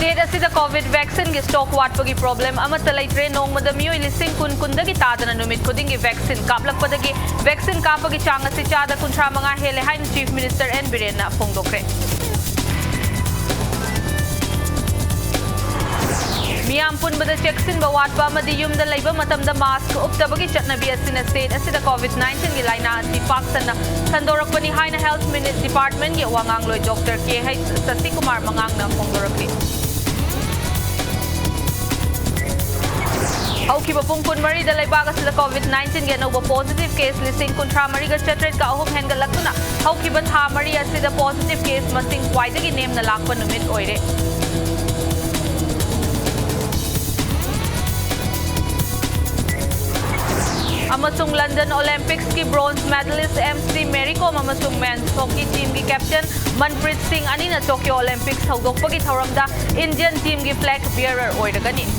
State asida COVID vaccine gi stock watpagi problem amata leitre nongmada mioi lising kun-kundagi tadana numit khudingi vaccine kaplakpadagi vaccine kapagi chang asi chada kunthra manga hele hain Chief Minister N Biren na phongdokre. Miyam punbada cheksin ba watpa amadi yumda leiba matamda mask uptabagi chatnabi asina state asida COVID-19 gi laina asi paksana sandorakpani haina Health Department gi wangangloi Dr. K.H. Sasikumar mangangna phongdorakli. Haukiba pungpun mari da laibaga sida COVID-19 ge nobo positive case lising kuntra mari ga chatret ka ahum hengalakuna haukiba tha mari asida positive case masing kwaidagi name na lakpa numit oire. Amasung London Olympics ki bronze medalist MC Mary Kom amasung men's hockey team ki captain Manipur Singh ani na Tokyo Olympics haudokpagi thauramda Indian team ki flag bearer oiragani.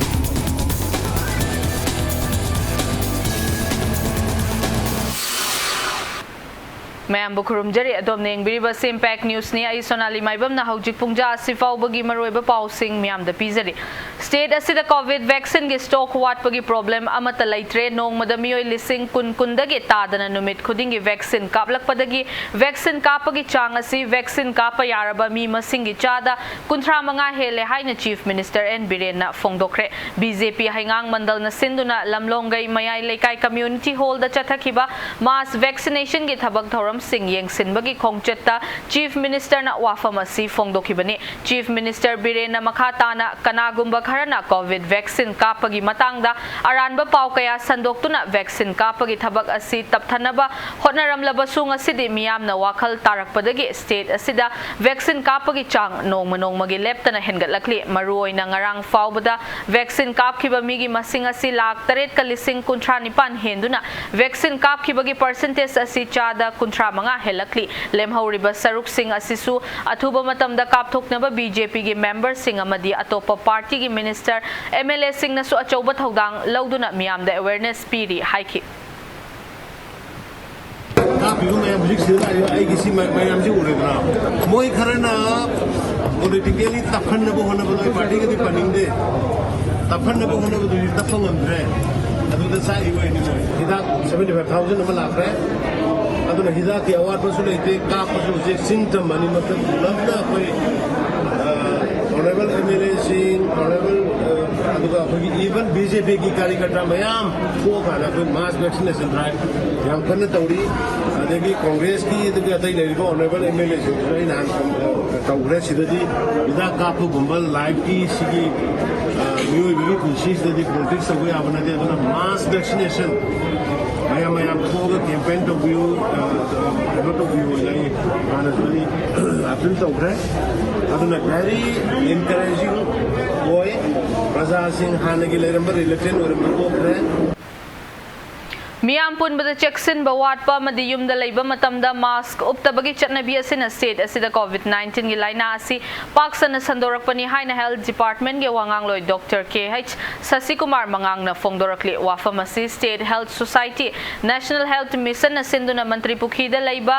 Mayam bukurum jari adom neng biriba Impact News ni ay Sonali maibam na haujik pungja asifaw bagi maroiba pausing miyam da pizari. State asida COVID vaccine gi stock watpagi problem amata leitre nong madamiyoy lising kun-kundagi tadana numit khudingi vaccine kaplakpadagi vaccine kapagi chang asi vaccine kapa yaraba mi masingi chada kunthra manga hele haina Chief Minister N Biren na phongdokre. BJP haingang mandal na sinduna lamlongai mayay laikai community hall da chathakiba mass vaccination gi thabag thoram sing yengsin bagi khongchetta Chief Minister na wafamasi phongdokibani. Chief Minister Biren na makhatana kanagumba kharana COVID vaccine kapagi matangda aranba pau kaya sandoktuna vaccine kapagi thabak asi tapthanaba hotnaramlabasu ngasidi miyam na wakhal tarakpadagi state asida vaccine kapagi chang nongmagi leptana hengatlakli maruoy na ngarang faubada vaccine kapkiba migi masing asi lak taret ka lising kunthra nipan henduna vaccine kapkibagi percentage asi chada kunthra manga helakli lemhauriba saruk sing asisu athuba matamda kapthoknaba BJP gi member sing amadi atopa party gi minister MLA sing nasu achauba thodang lauduna miyam da awareness piri haiki. Kapiyo mayam jikse ay kisi mayam ji uredna moi kharana politically taphan na bohna boy party ke paninde taphan na bohna boy tapang andre adu da sai iwe ni hida 75000 amala apre adu na hida ki award pasu leite ka pasu je symptom mani matlab labna koi honorable MLA sing honorable even BJP ki कार्यकर्ता mayam ko kana koi mass vaccination drive yang kana tauri adegi congress ki adegi atai leribo honorable MLA sing nan congress sidadi ida ka pu gumbal live ki sigi new bigi kunshi sidadi politics so goi abana de mass vaccination mayam ko campaign to view to view lai ana suri apil to gre aduna very encouraging boy Raza Singh Hanagi Leramba related or Mako. Miyam punbada cheksin ba watpa madi yumda leiba matamda mask uptabagi chatnabi asina state asida COVID-19 gi laina asi paksana sandorakpani haina Health Department ge wangangloi Dr. K.H. Sasikumar mangangna phongdorakli wafamasi State Health Society National Health Mission na sinduna Mantri Pukhida leiba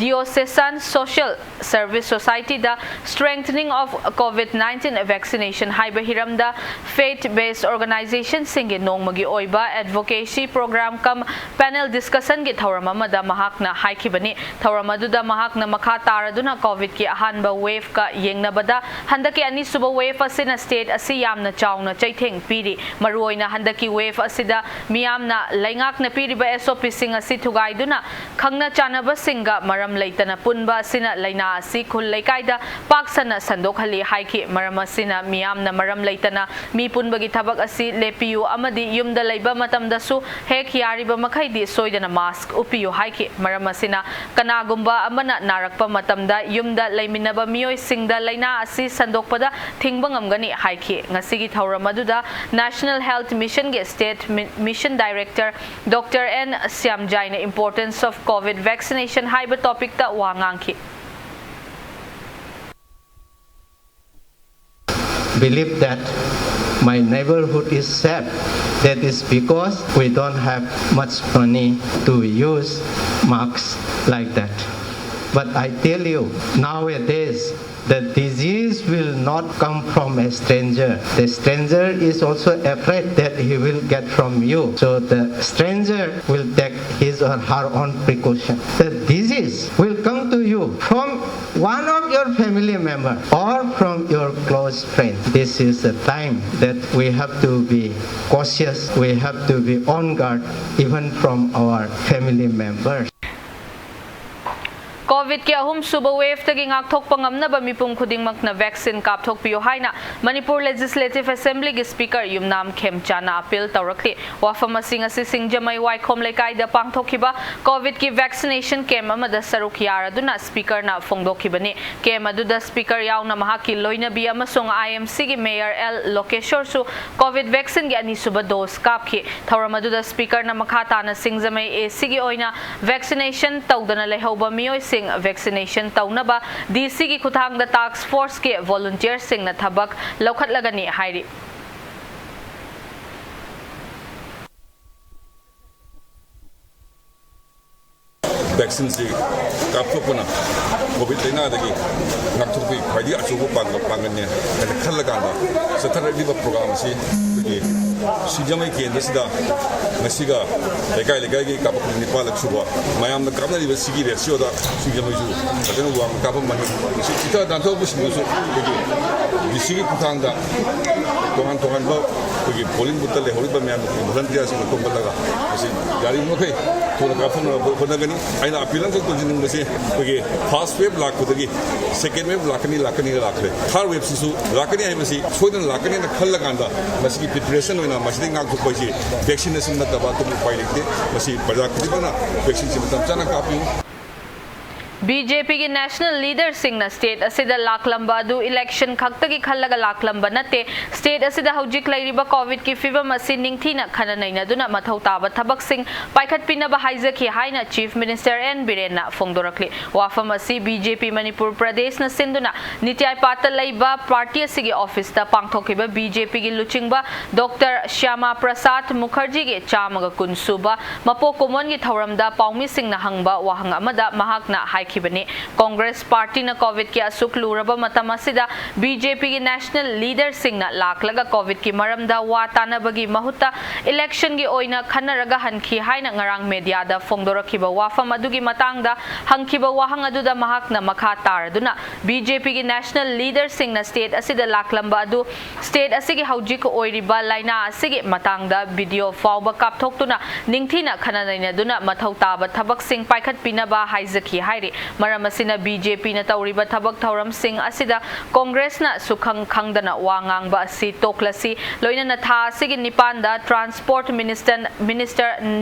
Diocesan Social Service Society da strengthening of COVID-19 vaccination haiba hiramda faith-based organization singe nongmagi oiba advocacy program kam panel discussion gi thawrama mada mahakna haikibani thawrama duda mahakna makha taraduna covid ki ahanba wave ka yengnabada handaki ani suba wave asina state asi yamna chawna chaitheng piri maruoina handaki wave asida miyamna laingakna piriba SOP sing asi thugaiduna khangna chanaba singa maram leitana punba asina laina asi khul leikaida paksana sandokhali haiki maram asina miyamna maram leitana mi punbagi thabak asi lepiu amadi yumda leiba matamda su hek yari makai di soidana mask upiyo haiki maramasina kanagumba amana narakpa matamda yumda laiminaba miyoi singda laina asi sandokpada thingba ngamgani haiki ngasigi thawramaduda National Health Mission ge State Mission Director Dr. N Siamjai na importance of COVID vaccination haiba topic ta wangangki believe that my neighborhood is safe. That is because we don't have much money to use masks like that. But I tell you, nowadays, the disease disease will not come from a stranger. The stranger is also afraid that he will get from you. So the stranger will take his or her own precaution. The disease will come to you from one of your family members or from your close friend. This is the time that we have to be cautious. We have to be on guard even from our family members. COVID ki ahum suba wave tagi ngakthok pangamnaba mipum khudingmak na vaccine kapthok piyo haina Manipur Legislative Assembly gi Speaker Yumnam Khemchana appeal tawrakli wafam asing asising jamai waikhom lekai da pangthokiba COVID ki vaccination camp amada saruk yaraduna Speaker na phongdokhibani camp aduda Speaker yauna mahaki loinabi amasung IMC gi Mayor L Lokeshwar su COVID vaccine gi ani suba dose kapki thawram aduda Speaker na makhata na singjamai AC gi oina vaccination tawdana lehoba miyoi vaccination taunaba DC ki khutang da task force ke volunteer sing na thabak lokhat lagani hairi vaccine si kapthokna covid laina dagi ngakthokpi khwadi achubu pangan ne khalaga da sathara diba program si ki sijamai kendra sida ngasiga lekai gi kapak nipal chuba mayam na kapna diba sigi resio da sijamai ju adena wa kapam mani sita dan to bu singu su ki sigi kutang da tohan ba ki polling booth le hori ba mayam volunteer si ko balaga si gari mo kai to na kapam na bona gani aina apilan ko jinung da si ki first wave lak kudagi second wave lakani lakle third wave su lakani ai masi soidan lakani na khalaga da masi preparation hoina masi ngak thuk pai vaccination na daba tu pai lekte masi bajak dibana vaccine si matam chana kapi BJP की national leader Singh न state असिदा लाखलंबा दु election खक्तगी खल्लगा लाखलंबा नते state असिदा हौजिक लैरिबा कोविड की फिवम असि निंगथीना खननैना दुना मथौ ताबा थबक सिंह पाइखत पिनबा हाइजखि हाइना चीफ मिनिस्टर एन बिरेन फोंदोरखले वाफम असि BJP मणिपुर प्रदेश न सिंदुना नित्याय पात लैबा पार्टी असिगी ऑफिस ता पांगथोकिबा BJP की लुचिंगबा डॉक्टर श्यामा प्रसाद मुखर्जी के चामगा कुनसुबा मपो कोमन की थौरमदा पाउमी सिंह न हंगबा वाहंग अमदा महाकना हाइखिबने कांग्रेस पार्टी न कोविड की असुक लुरबा मतम असिदा BJP की नेशनल लीडर सिंह न लाखलगा कोविड की मरमदा वा तानबगी महुता इलेक्शन की ओइना खनरगा हनखि हाइना ngarang media da phongdorakhiba wafam adugi matangda hangkhiba wahang aduda mahakna makha taraduna BJP ki national leader sing na state asida laklamba adu state asigi hauji ko oiriba laina asigi matangda video fawba kapthoktuna ningthina khananaina duna mathau taba thabak sing paikhat pinaba haizaki hairi maram asina BJP na tawriba thabak thauram sing asida congress na sukhang khangdana wangang ba asi toklasi loina na tha asigi nipanda transport minister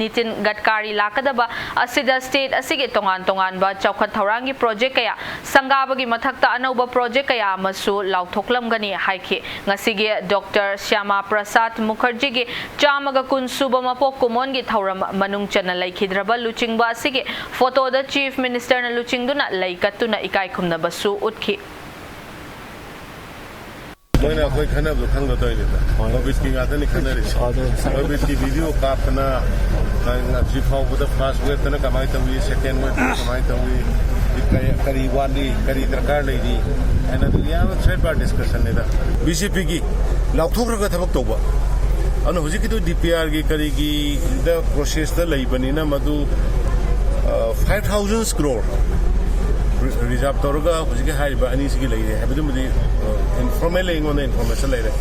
Nitin Gadkari lakadaba asida state asige tongan ba chawkhat thaurangi project kaya sangabagi mathakta anauba project kaya masu lauthoklamgani haikhi ngasige Dr. Shyama Prasad Mukherjee ge chamaga kunsuba mapok kumon gi thauram manung chana laikhidraba luchingba asige photo da chief minister na luchingduna laikatuna ikai khumna basu utkhi Moina कोई खाना तो खंग तो इले Covid की गाता नहीं खाना रे कोविड की वीडियो कापना जी फाउ को फर्स्ट वेव तना कमाई तो हुई सेकंड वेव कमाई तो हुई करी वाली करी दरकार लेदी एना तो या थ्रेड बार डिस्कशन ने दा बीजेपी की लाउथोक रगा थबक तोबा अन हुजी की तो डीपीआर की करी की द प्रोसेस द लई बनी ना मधु 5000 crore रिजर्व तौरगा हुजी के हाइबा अनी सिगी लेरे है बदु मदि इनफॉर्मल इंगोन इन्फॉर्मेशन लेरे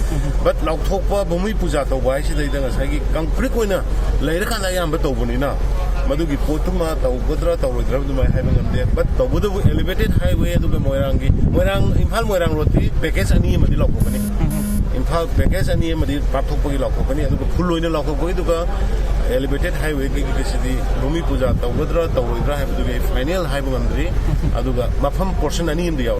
बट लाउथोकपा भूमि पूजा तौबा है सिदै दंग सागी कंक्रीट कोइना लेरे खाना याम तौबनिना मदुगी पोतुमा तौगद्रा तौरोद्रा दुमा हाइबा ngамदे बट तौबदु एलिवेटेड हाईवे दुगा मोइरांग इम्फाल मोइरांग रोड पैकेज अनी मदि लाउथोकनी इम्फाल पैकेज अनी मदि पाथोकपगी लाउथोकनी अदुगा फुल लोइना लाउथोकपगी दुगा एलिवेटेड हाईवे की किसी भूमि पूजा तौगद्रा तौरोद्रा हाइबदुगे फाइनल हाइबा ngамद्री अदुगा मफम पोर्शन अनी India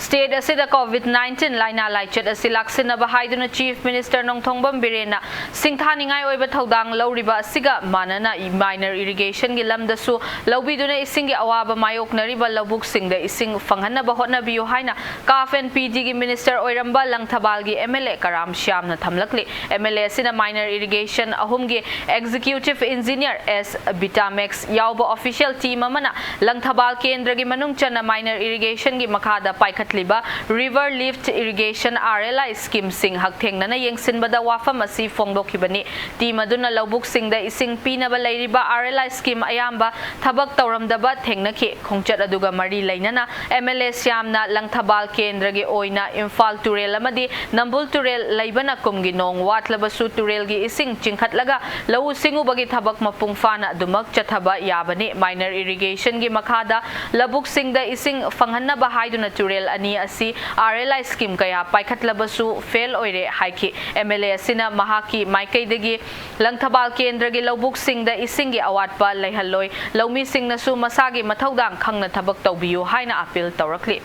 State asida COVID-19 laina laichet asi laksina bahaiduna chief minister nongthongbam birena singthaningai oiba thodang loriba asiga manana minor irrigation gi lamdasu lobiduna ising gi awaba mayoknariba lobuk singda ising fanghanna ba hotna biyo haina kaf and PG gi minister oiramba langthabal gi MLA karam shyam na thamlakli MLA asina minor irrigation ahum gi executive engineer S Bitamex yawba official team amana langthabal kendra gi manung chana minor irrigation gi makhada paikhat paikhatliba river lift irrigation RLI scheme sing hakthengna yengsinbada wafam asi fongdokhibani team aduna lobuk singda ising pinaba leiriba RLI scheme ayamba thabak tawramdaba thengnakhi khongchat aduga mari leinana MLA Syamna langthabal kendragi oina Imphal turel amadi Nambul turel leibana kumgi nong watlabasu turelgi ising chingkhatlaga lau singubagi thabak mapung fana dumak chathaba yabani minor irrigation gi makhada labuk singda ising fanghanna haiduna turel ani asi RLI scheme kaya paikhatlabasu fail oire haiki MLA asina mahaki maikaidagi langthabal kendragi lobuk singda isingi awatpa leihalloi laumi singnasu masagi mathaudang khangna thabak tawbiyu haina appeal tawrakli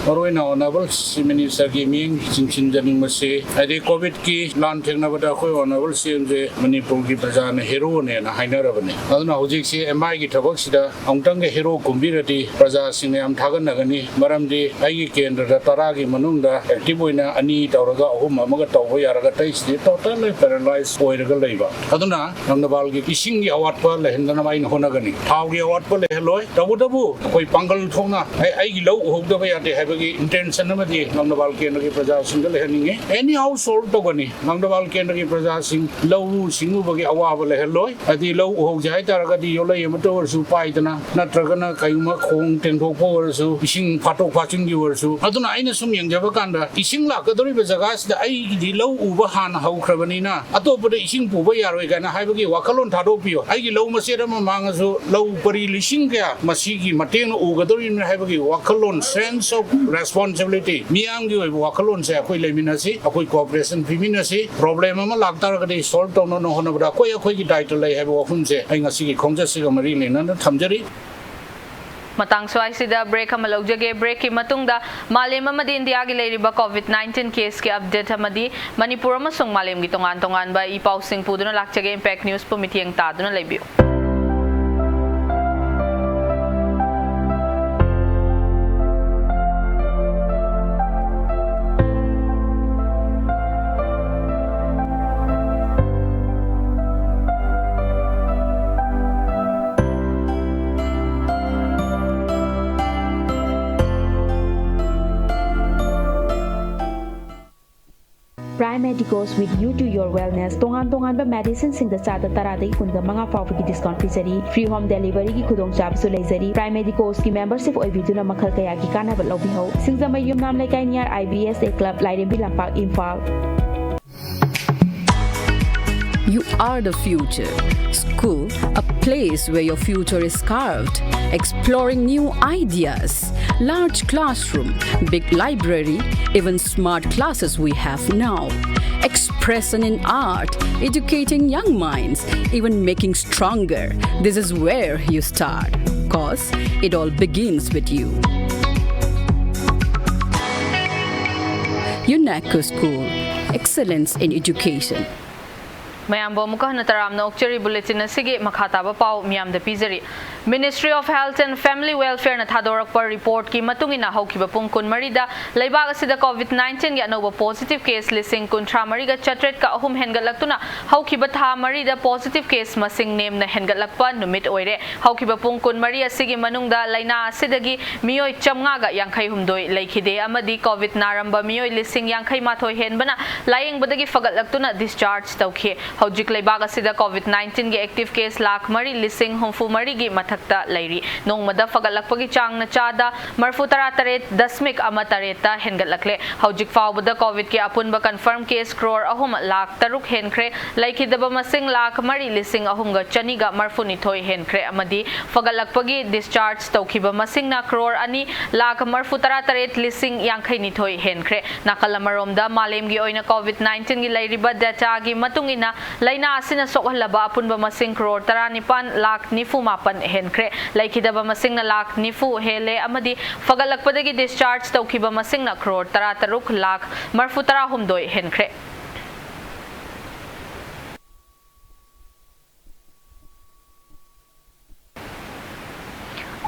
Maroina honorable Minister ki ming chinchin janing mase ade covid ki lan thengna bada khoi honorable CM je Manipur ki praja ne hero ne na haina rabane aduna hojik si MI ki thabak sida ongtang ge hero kumbirati praja sing am thagan nagani maramdi ai kendra da tara gi manung da active oina ani tawraga ahum amaga tawbo yaraga tai si totally paralyzed oiraga leiba aduna ngamnabal gi ising gi awat pa lehendana mai hona gani thaw gi awat pa lehloi tabu koi pangal thongna ai gi lo hogda ba yate intention amadi ngamnabal kendra ki praja sing lehaninge any household to gani ngamnabal kendra ki praja sing lau singu bagi awaba leheloi adi lau hog jai taraga di yola yemato versu paidana natragana kaima khong tengthok po versu ising phatok phaching gi versu aduna aina sum yengjaba kanda ising la kadori be jaga sida ai di lau uba han haukrabani na atopada ising puba yaroi kana haibagi wakalon thado pio ai gi lau masera ma mangasu lau pari lising kya masigi mateng ugadori na haibagi wakalon sense of responsibility miyam gi wakalon se akoi leminasi akoi cooperation piminasi problem ama lagtar ga de solve to no hona bra koi akoi gi title lai haibo khum se ai ngasi gi khongja se ga mari lena na thamjari matang swai sida break amalogjage break ki matungda malem amadi india gi leiriba covid-19 case ki update amadi manipur amasung malem gi tongan ba ipau sing puduna lakchage impact news pu mithieng ta duna leibiu Primary goes with you to your wellness. Tongan ba medicine sing da chada tarada kun da manga fawfi ki discount pizari free home delivery ki khudong chab su leizari Primary goes ki membership oi biduna makhal kaya ki kana ba lobi ho sing da mayum nam lai kai near IBS a club Lairembi Lampak Imphal. You are the future. School, a place where your future is carved. Exploring new ideas. Large classroom, big library, even smart classes we have now. Expression in art, educating young minds, even making stronger. This is where you start. 'Cause it all begins with you. UNESCO School, excellence in education. Mayambo mukahna taramna okchari bulletin asige makhataba pau miyamda pizari Ministry of Health and Family Welfare na thadorakpa report ki matungina haukiba pung kunmarida laibag asida COVID-19 gi anoba positive case lising kuntra mariga chatret ka ahum hengalaktuna haukiba tha marida positive case masing name na hengalakpa numit oire haukiba pung kunmari asigi manungda laina asidagi miyoi chamnga ga yankhai humdoi laikhide amadi COVID naramba miyoi lising yankhai mathoi henbana layeng badagi fagalaktuna discharge tawkhe Hojik laibag asida COVID-19 gi active case lakh mari lising humfu mari gi mathakta lairi nongmada fagalakpagi chang na chada marfu tarataret dasmik amatareta hengatlakle hojik fawbada COVID ki apunba confirm case crore ahum lakh taruk henkre laikhidaba masing lakh mari lising ahum ga chaniga marfu nithoi henkre amadi fagalakpagi discharge tawkhiba masing na crore ani lakh marfu tarataret lising yankhai nithoi henkre nakalamaromda malem gi oina COVID-19 gi lairiba data gi matungina laina asina sokalaba apunba masing crore 19 lakh nifu mapan henkre laikhidaba masing na lakh nifu hele amadi fagalakpadagi discharge tawkhiba masing na crore 13 lakh marfu 13 henkre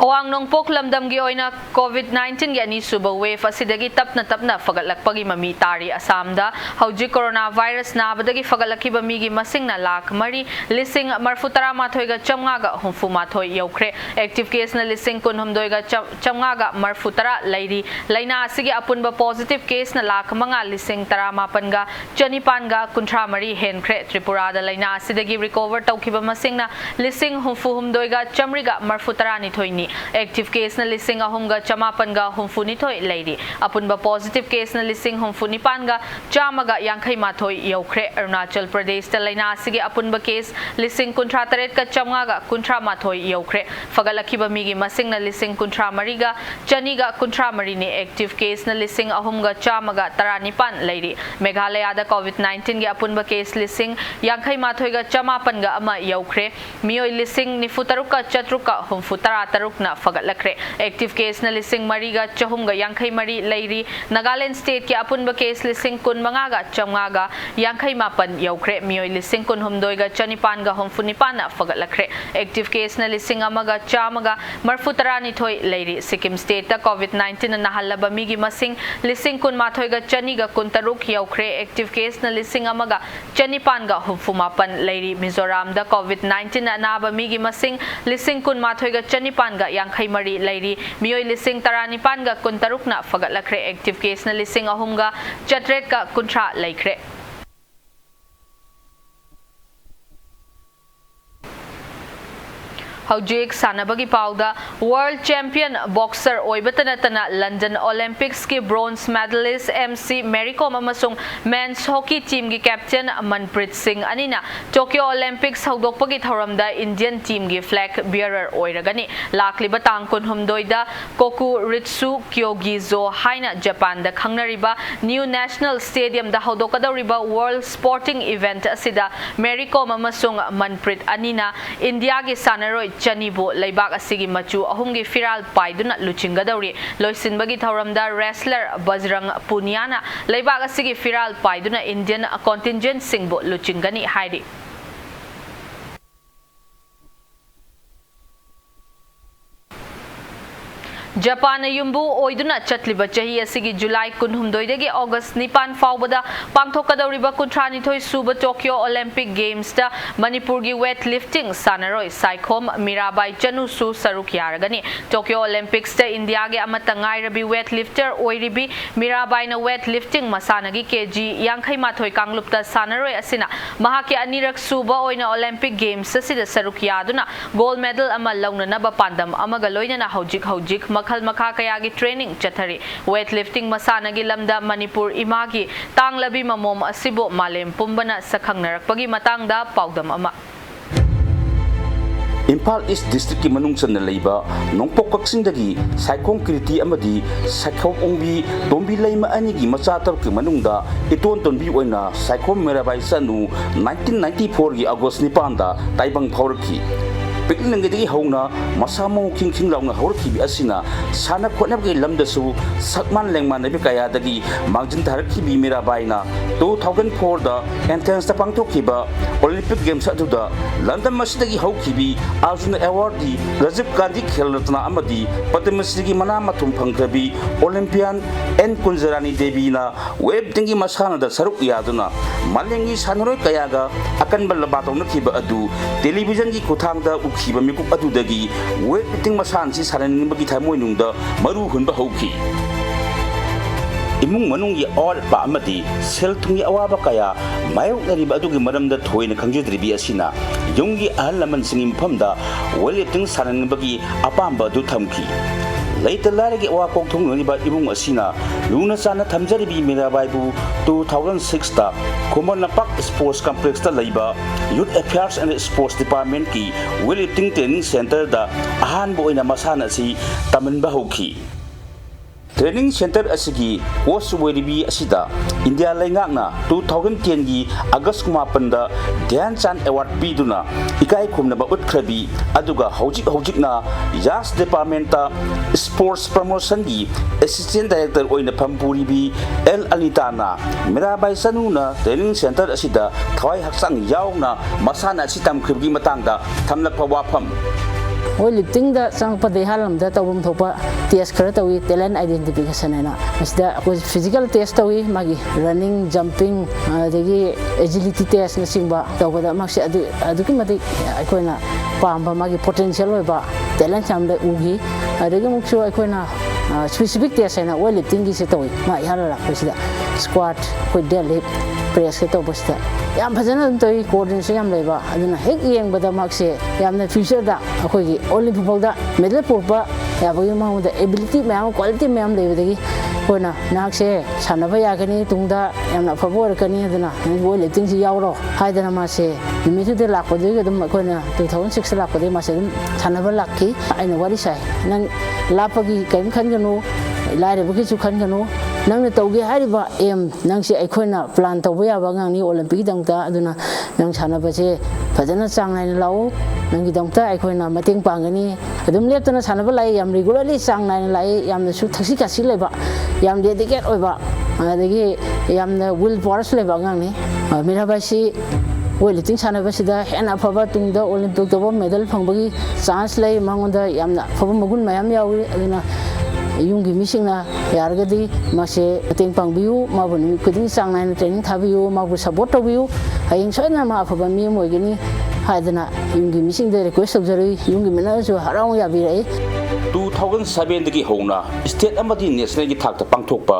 Awang Nongpok lamdamgi oina COVID-19 gi ani suba wave asidagi tapna fagatlakpagi mami tari Assamda hauji coronavirus nabadagi fagatlakiba migi masingna lakh mari lising marfutara mathoiga chamngaga humfu mathoi yaukhre active case na lising kunhumdoiga chamngaga marfutara lairi laina asigi apunba positive case na lakh manga lising taramapanga chanipanga kunthra mari henkhre Tripura da laina asidagi recover taukiba masingna lising humfu humdoiga chamriga marfutara ni thoini active case na lising ahumga chamapanga humfuni thoi lairi apunba positive case na lising humfuni panga chamaga yankhai mathoi yaukhre Arunachal Pradesh ta laina asigi apunba case lising kunthra taret ka chamnga kunthra mathoi yaukhre fagalakhiba migi masing na lising kunthra mariga chaniga kunthra mari ni active case na lising ahumga chamaga taranipan lairi Meghalaya da COVID-19 gi apunba case lising yankhai mathoi ga chamapanga ama yaukhre mioi lising nifutaruka chatruka humfutara na fagalakre active case na lising mariga chahumga yankhai mari lairi Nagaland state ki apunba case lising kun mangaga chamngaga yankhai mapan yaukhre mioi lising kun humdoiga chanipan ga humfunipan na fagalakre active case na lising amaga chamaga marfutara ni thoi lairi Sikkim state ta COVID-19 na nahalaba migi masing lising kun mathoiga chaniga kun taruk yaukhre active case na lising amaga chanipan ga humfumapan lairi Mizoram da COVID-19 na naba migi masing lising kun mathoiga chanipan yankhai mari lairi mioi lising taranipan ga kuntaruk na fagalakre active case na lising ahumga chatret ka kunthra laikre Haujik sanabagi pauda world champion boxer oibatanatana London Olympics ki bronze medalist MC Mary Kom amasung men's hockey team gi captain Manpreet Singh anina Tokyo Olympics haudokpagi thoramda Indian team gi flag bearer oiragani lakliba tangkun humdoida Koku Ritsu Kyogizo haina Japan da khangnariba New National Stadium da haudokadoriba world sporting event asida Mary Kom amasung Manpreet anina India gi sanaroi Chanibo Laibak asigi machu ahumgi firal paiduna luchingadawri loisinbagi thoramda wrestler Bajrang Puniana Laibak asigi firal paiduna Indian contingent singbo luchingani hairi Japan yumbu oiduna chatliba chahi asigi July kunhumdoidagi August nipan faubada pangthokadawriba kuntrani thoi suba Tokyo Olympic Games da Manipur gi weightlifting sanaroi Saikhom Mirabai Chanu su saruk yaragani Tokyo Olympics da India ge amata ngairabi weightlifter oiribi Mirabai na weightlifting masanagi kg yankhai mathoi kanglupta sanaroi asina mahaki anirak suba oina Olympic Games asida saruk yaduna gold medal ama launanaba pandam amaga loinana hojik makhal makha kayagi training chathari weightlifting masanagi lamda Manipur imagi tanglabi mamom asibo malem pumbana sakhangnarakpagi matangda paudam ama Impal East District ki manungsan na leiba nongpok kaksindagi Saikhom Kriti amadi Saikhom Ongbi Tombi Laima anigi machatar ki manungda iton tonbi oina Saikhom Mirabai sanu 1994 gi August nipanda taibang phawrki Piknangidi hauna masamo king launa horki bi asina sana khonab gi lamdasu sakman lengman nabi kaya dagi mangjin tharki bi Mirabai na 2004 da entrance ta pangthokiba Olympic Games aduda London masidagi haukibi Arjuna Award di Rajiv Gandhi Khelratna amadi Padma Shri gi mana mathum phangkrabi Olympian N Kunjarani Devi na web tingi masana da saruk yaduna malengi sanroi kayaga akan balabatong nakiba adu television gi kuthangda khiba mikuk adudagi weightlifting masan si sanan bagi thamoi nungda maru hunba hauki imung manung gi all pa amadi sel thungi awaba kaya mayok nari ba adugi maramda thoina khangjidribi asina yunggi ahal laman singim phamda weightlifting sanan bagi apamba du thamki Later larigi awa kok thung ba imung asina luna sana thamjaribi Mirabai bu 2006 ta Khomon Park Sports Complex ta laiba Youth Affairs and Sports Department ki weightlifting training center da ahan bo ina masana si tamanba hoki Training Center asigi coach weribi asida India laingakna 2010 gi August kumapan da Dhyan Chand Award biduna ikai khumna ba utkhrabi aduga hojik na Yas Department ta Sports Promotion gi Assistant Director oina Pampuri bi L Alitana Mirabai sanuna Training Center asida thawai haksang yauna masana si tamkhribi matangda thamlak pawapam weight ꯂꯤꯐꯇꯤꯡꯗ ꯆꯪꯉꯛꯄꯗ ꯍꯥꯟꯅ ꯇꯧꯐꯝ ꯊꯣꯛꯄ test ꯈꯔ ꯇꯧꯏ talent identification ꯍꯥꯏꯅ ꯃꯁꯤꯗ ꯑꯩꯈꯣꯏ ꯐꯤꯖꯤꯀꯦꯜ ꯇꯦꯁ ꯇꯧꯏ ꯃꯥꯒꯤ ꯔꯟꯅꯤꯡ ꯖꯝꯄꯤꯡ ꯑꯗꯒꯤ ꯑꯦꯖꯤꯂꯤꯇꯤ ꯇꯦꯁꯅꯆꯤꯡꯕ ꯇꯧꯕꯗ ꯃꯁꯤ ꯑꯗꯨꯛꯀꯤ ꯃꯇꯤꯛ ꯑꯩꯈꯣꯏꯅ ꯄꯥꯝꯕ ꯃꯥꯒꯤ ꯄꯣꯇꯦꯟꯁꯤꯌꯦꯜ ꯑꯣꯏꯕ ꯇꯦꯂꯦꯟ ꯌꯥꯝꯅ ꯎꯈꯤ ꯑꯗꯒꯤ ꯑꯃꯨꯛꯁꯨ ꯑꯩꯈꯣꯏꯅ ꯁ꯭ꯄꯦꯁꯤꯐꯤꯛ ꯇꯦꯁ ꯍꯥꯏꯅ ꯋꯦꯠ ꯂꯤꯐꯇꯤꯡꯒꯤꯁꯦ ꯇꯧꯏ ꯃꯥ ꯏꯍꯥꯟ ꯂꯥꯛꯄꯁꯤꯗ ꯁ꯭ꯀ꯭ꯋꯥꯠ ꯑꯩꯈꯣꯏ ꯗꯦꯗ ꯂꯤꯐ ꯄ꯭ꯔꯦꯁꯀ ꯇꯧꯕꯁꯤꯗ ꯌꯥꯝ ꯐꯖꯅ ꯑꯗꯨꯝ ꯇꯧꯏ ꯀꯣꯑꯣꯔꯗꯤꯅꯦꯁꯟ ꯌꯥꯝ ꯂꯩꯕ ꯑꯗꯨꯅ ꯍꯦꯛ ꯌꯦꯡꯕꯗ ꯃꯥꯛꯁꯦ ꯌꯥꯝꯅ ꯐ꯭ꯌꯨꯆꯔꯗ ꯑꯩꯈꯣꯏꯒꯤ ꯑꯣꯂꯤꯝꯄꯤꯛ ꯐꯥꯎꯗ ꯃꯦꯗꯜ ꯄꯨꯔꯛꯄ ꯌꯥꯕꯒꯤ ꯃꯑꯣꯡꯗ ꯑꯦꯕꯤꯂꯤꯇꯤ ꯃꯌꯥꯝ ꯀ꯭ꯋꯥꯂꯤꯇꯤ ꯃꯌꯥꯝ ꯂꯩꯕꯗꯒꯤ ꯑꯩꯈꯣꯏꯅ ꯅꯍꯥꯛꯁꯦ ꯁꯥꯟꯅꯕ ꯌꯥꯒꯅꯤ ꯇꯨꯡꯗ ꯌꯥꯝꯅ ꯑꯐꯕ ꯑꯣꯏꯔꯛꯀꯅꯤ ꯑꯗꯨꯅ ꯅꯪ ꯋꯦꯠ ꯂꯤꯐꯇꯤꯡꯁꯤ ꯌꯥꯎꯔꯣ ꯍꯥꯏꯗꯅ ꯃꯥꯁꯦ ꯅꯨꯃꯤꯠꯇꯨꯗ ꯂꯥꯛꯄꯗꯒꯤ ꯑꯗꯨꯝ ꯑꯩꯈꯣꯏꯅ 2006ꯗ ꯂꯥꯛꯄꯗꯒꯤ ꯃꯥꯁꯦ ꯑꯗꯨꯝ ꯁꯥꯟꯅꯕ ꯂꯥꯛꯈꯤ ꯑꯩꯅ ꯋꯥꯔꯤ ꯁꯥꯏ ꯅꯪ ꯂꯥꯞꯄꯒꯤ ꯀꯔꯤꯝ ꯈꯟꯒꯅꯨ ꯂꯥꯏꯔꯕꯒꯤꯁꯨ ꯈꯟꯒꯅꯨ ꯅꯪꯅ ꯇꯧꯒꯦ ꯍꯥꯏꯔꯤꯕ ꯑꯦꯝ ꯅꯪꯁꯦ ꯑꯩꯈꯣꯏꯅ ꯄ꯭ꯂꯥꯟ ꯇꯧꯕ ꯌꯥꯕ ꯑꯉꯥꯡꯅꯤ ꯑꯣꯂꯤꯝꯄꯤꯛꯀꯤꯗꯃꯛꯇ ꯑꯗꯨꯅ ꯅꯪ ꯁꯥꯟꯅꯕꯁꯦ ꯐꯖꯅ ꯆꯥꯡ naina ꯂꯥꯛꯎ ꯅꯪꯒꯤꯗꯃꯛꯇ ꯑꯩꯈꯣꯏꯅ ꯃꯇꯦꯡ ꯄꯥꯡꯒꯅꯤ ꯑꯗꯨꯝ ꯂꯦꯞꯇꯅ ꯁꯥꯟꯅꯕ ꯂꯥꯛꯏ ꯌꯥꯝ ꯔꯤꯒꯨꯂꯔꯂꯤ ꯆꯥꯡ naina ꯂꯥꯛꯏ ꯌꯥꯝꯅꯁꯨ ꯊꯛꯁꯤ ꯈꯥꯁꯤ ꯂꯩꯕ ꯌꯥꯝ ꯗꯦꯗꯤꯀꯦꯠ ꯑꯣꯏꯕ ꯑꯗꯒꯤ ꯌꯥꯝꯅ ꯋꯤꯜ ꯄꯥꯋꯔꯁꯨ ꯂꯩꯕ ꯑꯉꯥꯡꯅꯤ ꯃꯤꯔꯥꯕꯥꯏꯁꯤ ꯋꯦꯠ ꯂꯤꯐꯇꯤꯡ ꯁꯥꯟꯅꯕꯁꯤꯗ ꯍꯦꯟꯅ ꯑꯐꯕ ꯇꯨꯡꯗ ꯑꯣꯂꯤꯝꯄꯤꯛꯇꯕꯨ ꯃꯦꯗꯜ ꯐꯪꯕꯒꯤ ꯆꯥꯟꯁ ꯂꯩ ꯃꯉꯣꯟꯗ ꯌꯥꯝꯅ ꯑꯐꯕ ꯃꯒꯨꯟ ꯃꯌꯥꯝ ꯌꯥꯎꯏ ꯑꯗꯨꯅ ꯌꯨꯝꯒꯤ ꯃꯤꯁꯤꯡꯅ ꯌꯥꯔꯒꯗꯤ ꯃꯥꯁꯦ ꯃꯇꯦꯡ ꯄꯥꯡꯕꯤꯌꯨ ꯃꯥꯕꯨ ꯅꯨꯃꯤꯠ ꯈꯨꯗꯤꯡꯒꯤ ꯆꯥꯡ naina ꯇ꯭ꯔꯦꯅꯤꯡ ꯊꯥꯕꯤꯌꯨ ꯃꯥꯕꯨ ꯁꯄꯣꯔꯠ ꯇꯧꯕꯤꯌꯨ ꯍꯌꯦꯡ ꯁꯣꯏꯗꯅ ꯃꯥ ꯑꯐꯕ ꯃꯤ ꯑꯃ ꯑꯣꯏꯒꯅꯤ ꯍꯥꯏꯗꯅ ꯌꯨꯝꯒꯤ ꯃꯤꯁꯤꯡꯗ ꯔꯤꯀ꯭ꯋꯦꯁ ꯇꯧꯖꯔꯤ ꯌꯨꯝꯒꯤ ꯃꯤꯅꯁꯨ ꯍꯔꯥꯎꯅ ꯌꯥꯕꯤꯔꯛꯏ 2007 ꯍꯧꯅ ꯁ꯭ꯇꯦꯠ ꯑꯃꯗꯤ ꯅꯦꯁꯅꯦꯜꯒꯤ ꯊꯥꯛꯇ ꯄꯥꯡꯊꯣꯛꯄ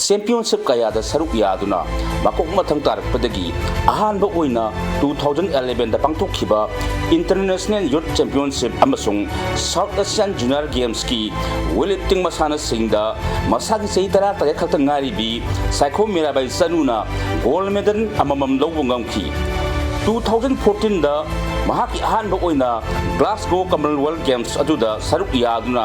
ꯆꯦꯝꯄꯤꯌꯟꯁꯤꯞ ꯀꯌꯥꯗ ꯁꯔꯨꯛ ꯌꯥꯗꯨꯅ ꯃꯀꯣꯛ ꯃꯊꯪ ꯇꯥꯔꯛꯄꯗꯒꯤ ꯑꯍꯥꯟꯕ ꯑꯣꯏꯅ 2011ꯗ ꯄꯥꯡꯊꯣꯛꯈꯤꯕ ꯏꯟꯇꯔꯅꯦꯁꯅꯦꯜ ꯌꯨꯠ ꯆꯦꯝꯄꯤꯌꯟꯁꯤꯞ ꯑꯃꯁꯨꯡ ꯁꯥꯎꯠ ꯑꯦꯁꯤꯌꯥꯟ ꯖꯨꯅꯤꯌꯔ ꯒꯦꯝꯁꯀꯤ ꯋꯦꯠ ꯂꯤꯐꯇꯤꯡ ꯃꯁꯥꯟꯅꯁꯤꯡꯗ ꯃꯁꯥꯒꯤ ꯆꯍꯤ 13 ꯈꯛꯇ ꯉꯥꯏꯔꯤꯕꯤ ꯁꯥꯏꯈꯣꯝ ꯃꯤꯔꯥꯕꯥꯏ ꯆꯅꯨꯅ ꯒꯣꯜ ꯃꯦꯗꯜ ꯑꯃꯃꯝ ꯂꯧꯕ ꯉꯝꯈꯤ 2014ꯗ ꯃꯍꯥꯛꯀꯤ ꯑꯍꯥꯟꯕ ꯑꯣꯏꯅ ꯒ꯭ꯂꯥꯁꯒꯣ ꯀꯃꯟꯋꯦꯜꯊ ꯒꯦꯝꯁ ꯑꯗꯨꯗ ꯁꯔꯨꯛ ꯌꯥꯗꯨꯅ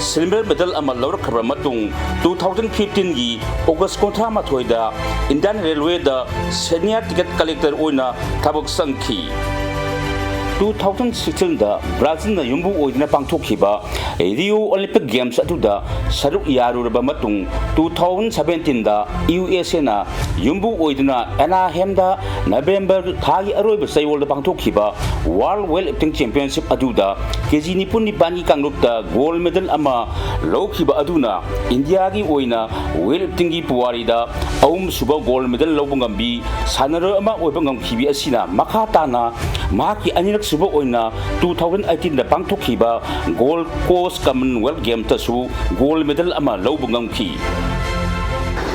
ꯁꯤꯜꯚꯔ ꯃꯦꯗꯜ ꯑꯃ ꯂꯧꯔꯛꯈ꯭ꯔꯕ ꯃꯇꯨꯡ 2015ꯒꯤ ꯑꯣꯒꯁꯠ 38ꯗ ꯏꯟꯗꯤꯌꯟ ꯔꯦꯜꯋꯦꯗ ꯁꯦꯅꯤꯌꯔ ꯇꯤꯀꯦꯠ ꯀꯂꯦꯛꯇꯔ ꯑꯣꯏꯅ ꯊꯕꯛ ꯆꯪꯈꯤ 2016ꯗ ꯕ꯭ꯔꯥꯖꯤꯜꯅ ꯌꯨꯝꯕꯨ ꯑꯣꯏꯗꯨꯅ ꯄꯥꯡꯊꯣꯛꯈꯤꯕ ꯔꯤꯑꯣ ꯑꯣꯂꯤꯝꯄꯤꯛ ꯒꯦꯝꯁ ꯑꯗꯨꯗ ꯁꯔꯨꯛ ꯌꯥꯔꯨꯔꯕ ꯃꯇꯨꯡ 2017ꯗ USAꯅ ꯌꯨꯝꯕꯨ ꯑꯣꯏꯗꯨꯅ ꯑꯦꯅꯥꯍꯦꯝꯗ ꯅꯕꯦꯝꯕꯔ ꯊꯥꯒꯤ ꯑꯔꯣꯏꯕ ꯆꯌꯣꯜꯗ ꯄꯥꯡꯊꯣꯛꯈꯤꯕ ꯋꯥꯔꯜꯗ ꯋꯦꯠ ꯂꯤꯐꯇꯤꯡ ꯆꯦꯝꯄꯤꯌꯟꯁꯤꯞ ꯑꯗꯨꯗ ꯀꯦꯖꯤ 94ꯒꯤ ꯀꯥꯡꯂꯨꯞꯇ ꯒꯣꯜ ꯃꯦꯗꯜ ꯑꯃ ꯂꯧꯈꯤꯕ ꯑꯗꯨꯅ ꯏꯟꯗꯤꯌꯥꯒꯤ ꯑꯣꯏꯅ ꯋꯦꯠ ꯂꯤꯐꯇꯤꯡꯒꯤ ꯄꯨꯋꯥꯔꯤꯗ ꯑꯍꯨꯝꯁꯨꯕ ꯒꯣꯜ ꯃꯦꯗꯜ ꯂꯧꯕ ꯉꯝꯕꯤ ꯁꯥꯟꯅꯔꯣꯏ ꯑꯃ ꯑꯣꯏꯕ ꯉꯝꯈꯤꯕꯤ ꯑꯁꯤꯅ ꯃꯈꯥ ꯇꯥꯅ ꯃꯍꯥꯛꯀꯤ ꯑꯅꯤꯔꯛ ꯁꯨꯕ ꯑꯣꯏꯅ 2018ꯗ ꯄꯥꯡꯊꯣꯛꯈꯤꯕ ꯒꯣꯜꯗ ꯀꯣꯁꯠ ꯀꯃꯟꯋꯦꯜꯊ ꯒꯦꯝꯁꯇꯁꯨ ꯒꯣꯜ ꯃꯦꯗꯜ ꯑꯃ ꯂꯧꯕ ꯉꯝꯈꯤ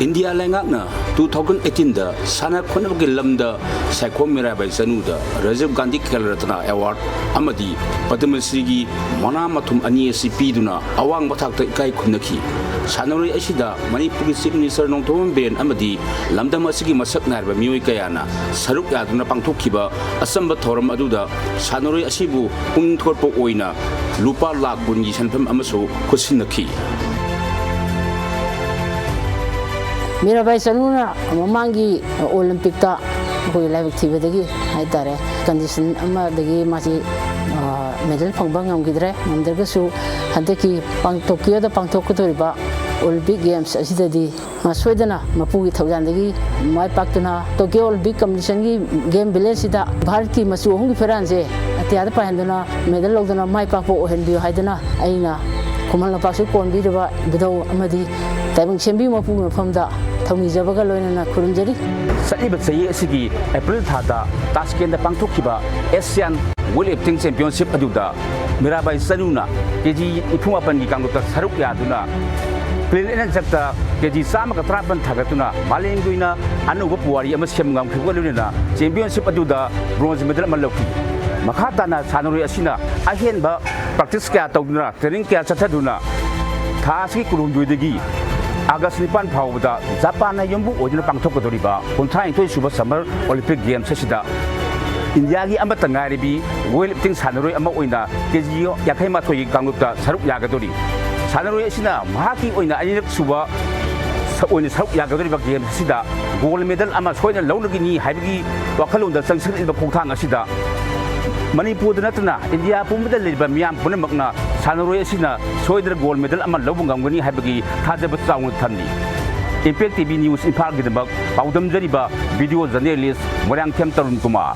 ꯏꯟꯗꯤꯌꯥ ꯂꯩꯉꯥꯛꯅ 2018ꯗ ꯁꯥꯟꯅ ꯈꯣꯠꯅꯕꯒꯤ ꯂꯝꯗ ꯁꯥꯏꯈꯣꯝ ꯃꯤꯔꯥꯕꯥꯏ ꯆꯅꯨꯗ ꯔꯥꯖꯤꯚ ꯒꯥꯟꯙꯤ ꯈꯦꯜ ꯔꯠꯅꯥ ꯑꯦꯋꯥꯔꯗ ꯑꯃꯗꯤ ꯄꯗꯃꯁ꯭ꯔꯤꯒꯤ ꯃꯅꯥ ꯃꯊꯨꯝ ꯑꯅꯤ ꯑꯁꯤ ꯄꯤꯗꯨꯅ ꯑꯋꯥꯡꯕ ꯊꯥꯛꯇ ꯏꯀꯥꯏ ꯈꯨꯝꯅꯈꯤ ꯁꯥꯟꯅꯔꯣꯏ ꯑꯁꯤꯗ ꯃꯅꯤꯄꯨꯔꯒꯤ ꯆꯤꯐ ꯃꯤꯅꯤꯁꯇꯔ ꯅꯣꯡꯊꯣꯝꯕꯝ ꯕꯤꯔꯦꯟ ꯑꯃꯗꯤ ꯂꯝꯗꯝ ꯑꯁꯤꯒꯤ ꯃꯁꯛ ꯅꯥꯏꯔꯕ ꯃꯤꯑꯣꯏ ꯀꯌꯥꯅ ꯁꯔꯨꯛ ꯌꯥꯗꯨꯅ ꯄꯥꯡꯊꯣꯛꯈꯤꯕ ꯑꯆꯝꯕ ꯊꯧꯔꯝ ꯑꯗꯨꯗ ꯁꯥꯟꯅꯔꯣꯏ ꯑꯁꯤꯕꯨ ꯄꯨꯛꯅꯤꯡ ꯊꯧꯒꯠꯄ ꯑꯣꯏꯅ ꯂꯨꯄꯥ ꯂꯥꯈ ꯀꯨꯟꯒꯤ ꯁꯦꯟꯐꯝ ꯑꯃꯁꯨ ꯈꯨꯠꯁꯤꯟꯅꯈꯤ ꯃꯤꯔꯥꯕꯥꯏ ꯆꯅꯨꯅ ꯃꯃꯥꯡꯒꯤ ꯑꯣꯂꯤꯝꯄꯤꯛꯇ ꯑꯩꯈꯣꯏꯒꯤ ꯂꯥꯏꯕꯛ ꯊꯤꯕꯗꯒꯤ ꯍꯥꯏꯇꯥꯔꯦ ꯀꯟꯗꯤꯁꯟ ꯑꯃꯗꯒꯤ ꯃꯥꯁꯤ ꯃꯦꯗꯜ ꯐꯪꯕ ꯉꯝꯈꯤꯗ꯭ꯔꯦ ꯉꯝꯗ꯭ꯔꯒꯁꯨ ꯍꯟꯗꯛꯀꯤ ꯇꯣꯀꯤꯌꯣꯗ ꯄꯥꯡꯊꯣꯛꯀꯗꯧꯔꯤꯕ ꯑꯣꯂꯤꯝꯄꯤꯛ ꯒꯦꯝꯁ ꯑꯁꯤꯗꯗꯤ ꯁꯣꯏꯗꯅ ꯃꯄꯨꯒꯤ ꯊꯧꯖꯥꯟꯗꯒꯤ ꯃꯥꯏ ꯄꯥꯛꯇꯨꯅ ꯇꯣꯀꯤꯌꯣ ꯑꯣꯂꯤꯝꯄꯤꯛ ꯀꯝꯄꯤꯇꯤꯁꯟꯒꯤ ꯒꯦꯝ ꯚꯤꯂꯦꯖꯁꯤꯗ ꯚꯥꯔꯠꯀꯤ ꯃꯆꯨ ꯑꯍꯨꯝꯒꯤ ꯐꯤꯔꯥꯟꯁꯦ ꯑꯇꯤꯌꯥꯗ ꯄꯥꯏꯍꯟꯗꯨꯅ ꯃꯦꯗꯜ ꯂꯧꯗꯨꯅ ꯃꯥꯏ ꯄꯥꯛꯄ ꯑꯣꯏꯍꯟꯕꯤꯌꯨ ꯍꯥꯏꯗꯨꯅ ꯑꯩꯅ ꯈꯨꯃꯟ ꯂꯝꯄꯥꯛꯁꯨ ꯀꯣꯟꯕꯤꯔꯤꯕ ꯏꯕꯨꯙꯧ ꯑꯃꯗꯤ ꯇꯥꯏꯕꯪ ꯁꯦꯝꯕꯤ ꯃꯄꯨꯒꯤ ꯃꯐꯝꯗ ꯊꯧꯅꯤꯖꯕꯒ ꯂꯣꯏꯅꯅ ꯈꯨꯔꯨꯝꯖꯔꯤ ꯆꯠꯂꯤꯕ ꯆꯍꯤ ꯑꯁꯤꯒꯤ ꯑꯦꯄ꯭ꯔꯤꯜ ꯊꯥꯗ ꯇꯥꯁꯀꯦꯟꯗ ꯄꯥꯡꯊꯣꯛꯈꯤꯕ ꯑꯦꯁꯤꯌꯥꯟ ꯋꯦꯠ ꯂꯤꯐꯇꯤꯡ ꯆꯦꯝꯄꯤꯌꯟꯁꯤꯞ ꯑꯗꯨꯗ ꯃꯤꯔꯥꯕꯥꯏ ꯆꯅꯨꯅ ꯀꯦꯖꯤ 28ꯒꯤ ꯀꯥꯡꯂꯨꯞꯇ ꯁꯔꯨꯛ ꯌꯥꯗꯨꯅ ꯀ꯭ꯂꯤꯟ ꯑꯦꯟ ꯖꯛꯇ ꯀꯦꯖꯤ 119 ꯊꯥꯒꯠꯇꯨꯅ ꯃꯥꯂꯦꯝꯒꯤ ꯑꯣꯏꯅ ꯑꯅꯧꯕ ꯄꯨꯋꯥꯔꯤ ꯑꯃ ꯁꯦꯝꯕ ꯉꯝꯈꯤꯕꯒ ꯂꯣꯏꯅꯅ ꯆꯦꯝꯄꯤꯌꯟꯁꯤꯞ ꯑꯗꯨꯗ ꯕ꯭ꯔꯣꯟꯖ ꯃꯦꯗꯜ ꯑꯃ ꯂꯧꯈꯤ ꯃꯈꯥ ꯇꯥꯅ ꯁꯥꯟꯅꯔꯣꯏ ꯑꯁꯤꯅ ꯑꯍꯦꯟꯕ ꯄ꯭ꯔꯥꯛꯇꯤꯁ ꯀꯌꯥ ꯇꯧꯗꯨꯅ ꯇ꯭ꯔꯦꯅꯤꯡ ꯀꯌꯥ ꯆꯠꯊꯗꯨꯅ ꯊꯥ ꯑꯁꯤꯒꯤ ꯀꯨꯟꯍꯨꯝꯗꯣꯏꯗꯒꯤ ꯑꯥꯒꯁꯠ 9 ꯐꯥꯎꯕꯗ ꯖꯄꯥꯟꯅ ꯌꯨꯝꯕꯨ ꯑꯣꯏꯗꯨꯅ ꯄꯥꯡꯊꯣꯛꯀꯗꯧꯔꯤꯕ 32ꯁꯨꯕ ꯁꯝꯃꯔ ꯑꯣꯂꯤꯝꯄꯤꯛ ꯒꯦꯝꯁ ꯑꯁꯤꯗ ꯏꯟꯗꯤꯌꯥꯒꯤ ꯑꯃꯠꯇ ꯉꯥꯏꯔꯤꯕꯤ ꯋꯦꯠ ꯂꯤꯐꯇꯤꯡ ꯁꯥꯟꯅꯔꯣꯏ ꯑꯃ ꯑꯣꯏꯅ ꯀꯦꯖꯤ 52ꯒꯤ ꯀꯥꯡꯂꯨꯞꯇ ꯁꯔꯨꯛ ꯌꯥꯒꯗꯧꯔꯤ ꯁꯥꯟꯅꯔꯣꯏ ꯑꯁꯤꯅ ꯃꯍꯥꯛꯀꯤ ꯑꯣꯏꯅ ꯑꯅꯤꯔꯛ ꯁꯨꯕ ꯑꯣꯏꯅ ꯁꯔꯨꯛ ꯌꯥꯒꯗꯧꯔꯤꯕ ꯒꯦꯝ ꯑꯁꯤꯗ ꯒꯣꯜ ꯃꯦꯗꯜ ꯑꯃ ꯁꯣꯏꯗꯅ ꯂꯧꯅꯒꯅꯤ ꯍꯥꯏꯕꯒꯤ ꯋꯥꯈꯜꯂꯣꯟꯗ ꯆꯪꯁꯤꯜꯂꯛꯂꯤꯕ ꯈꯣꯡꯊꯥꯡ ꯑꯁꯤꯗ ꯃꯅꯤꯄꯨꯔꯗ ꯅꯠꯇꯅ ꯏꯟꯗꯤꯌꯥ ꯄꯨꯝꯕꯗ ꯂꯩꯔꯤꯕ ꯃꯤꯌꯥꯝ ꯄꯨꯝꯅꯃꯛꯅ ꯁꯥꯟꯅꯔꯣꯏ ꯑꯁꯤꯅ ꯁꯣꯏꯗꯅ ꯒꯣꯜ ꯃꯦꯗꯜ ꯑꯃ ꯂꯧꯕ ꯉꯝꯒꯅꯤ ꯍꯥꯏꯕꯒꯤ ꯊꯥꯖꯕ ꯆꯥꯎꯅ ꯊꯝꯂꯤ ꯏꯝꯄꯦꯛ ꯇꯤꯚꯤ ꯅ꯭ꯌꯨꯁ ꯏꯝꯐꯥꯜꯒꯤꯗꯃꯛ ꯄꯥꯎꯗꯝꯖꯔꯤꯕ video journalist Moirangthem Tarun Kumar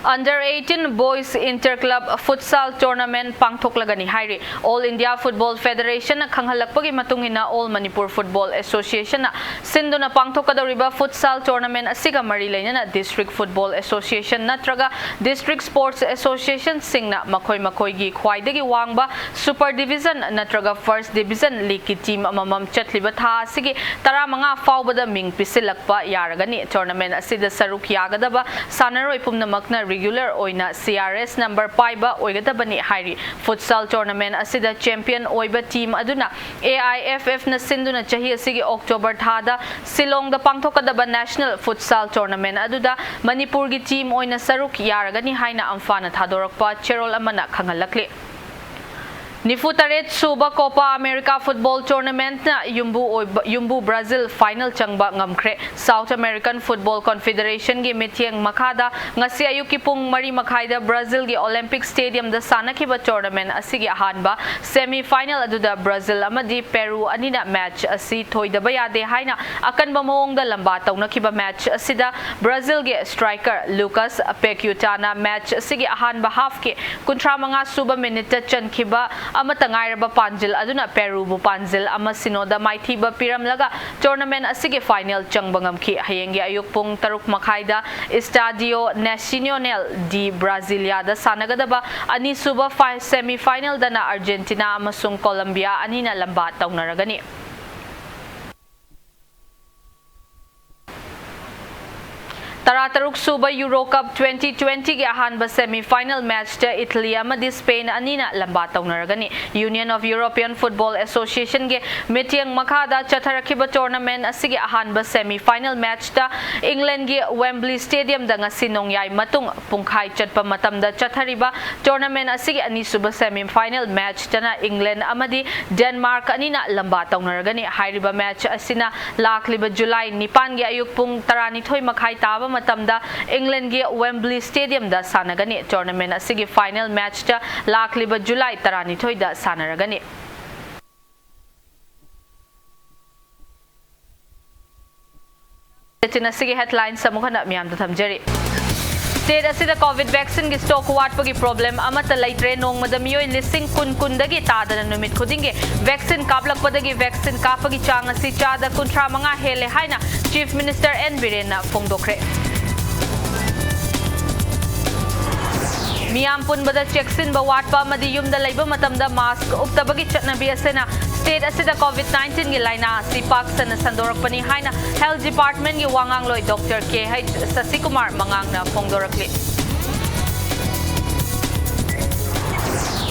Under 18 Boys Interclub Futsal Tournament pangthoklagani hairi All India Football Federation na khanghalakpagi matungina All Manipur Football Association na sinduna pangthokadoriba Futsal Tournament asiga mari leina District Football Association natraga District Sports Association singna makoi gi khwaidagi wangba Super Division natraga First Division League ki team amamam chatliba tha asigi taramanga faubada ming pisilakpa yaragani tournament asida saruk yagadaba sanaroi pumnamakna regular oina CRS number paiba oigadabani hairi futsal tournament asida champion oiba team aduna AIFF na sinduna chahi asigi October thada Silong da pangthokadaba national futsal tournament aduda Manipur gi team oina saruk yaragani haina amfana thadorakpa cherol amana khangalakli Nifutaret Suba Copa America Football Tournament na Yumbu Brazil final changba ngamkre South American Football Confederation gi mitiang makada ngasi ayuki pung mari makhaida Brazil gi Olympic Stadium da sanakiba tournament asigi ahanba semi final aduda Brazil amadi Peru anina match asi thoidaba yade haina akanba mawong da lamba tawnakiba match asida Brazil gi striker Lucas Pecutana match asigi ahanba half ki kuntramanga suba minute chankiba Amatangairaba Panjil aduna Peru bu Panjil ama sinoda maithiba piramlaga tournament asige final changbangamki hayengi ayuk pung taruk makhaida Estadio Nacional de Brasilia da sanagadaba ani suba semi final dana Argentina amasung Colombia anina lamba tawnaragani Tarataruk Suba Euro Cup 2020 gi ahanba semi-final match ta Italy amadi Spain anina lamba tawnaragani Union of European Football Association gi mitiang makada chatharakiba tournament asigi ahanba semi-final match ta England gi Wembley Stadium da ngasinong yai matung pungkhai chatpa matamda chathariba tournament asigi ani suba semi-final match ta na England amadi Denmark anina lamba tawnaragani hairiba match asina lakliba July 9 gi ayuk pung tarani thoi makhai taba matamda England gi Wembley Stadium da sanagani tournament asigi final match ta lakliba July tarani thoi da sanaragani Tinasigi headlines samukhana miyam da thamjari State asida COVID vaccine gi stock watpagi problem amata laitre nongmada miyoi lising kun dagi tadana numit khudinge vaccine kaplakpadagi vaccine kapagi chang asi chada kunthra manga hele haina Chief Minister N Birena phongdokre Miyam punbada cheksin ba watpa madi yumda laiba matamda mask uptabagi chatnabi asena state asida COVID-19 gi laina si paksana sandorakpani haina Health Department gi wangang loi Dr. KH Sasikumar mangangna phongdorakli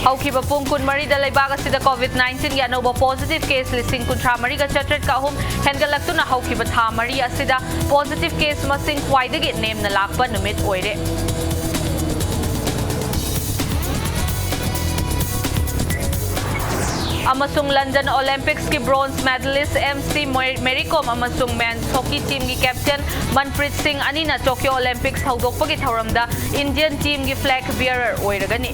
Haukiba pung kun mari da laibaga sida COVID-19 gi anoba positive case lising kunthra mari ga chatret ka hum hengalaktu na haukiba tha mari asida positive case masing khwaidagi name na lakpa numit oire Amasung London Olympics ki bronze medalist MC Mericom amasung men's hockey team ki captain Manpreet Singh anina Tokyo Olympics hawdokpagi thauramda Indian team ki flag bearer oiragani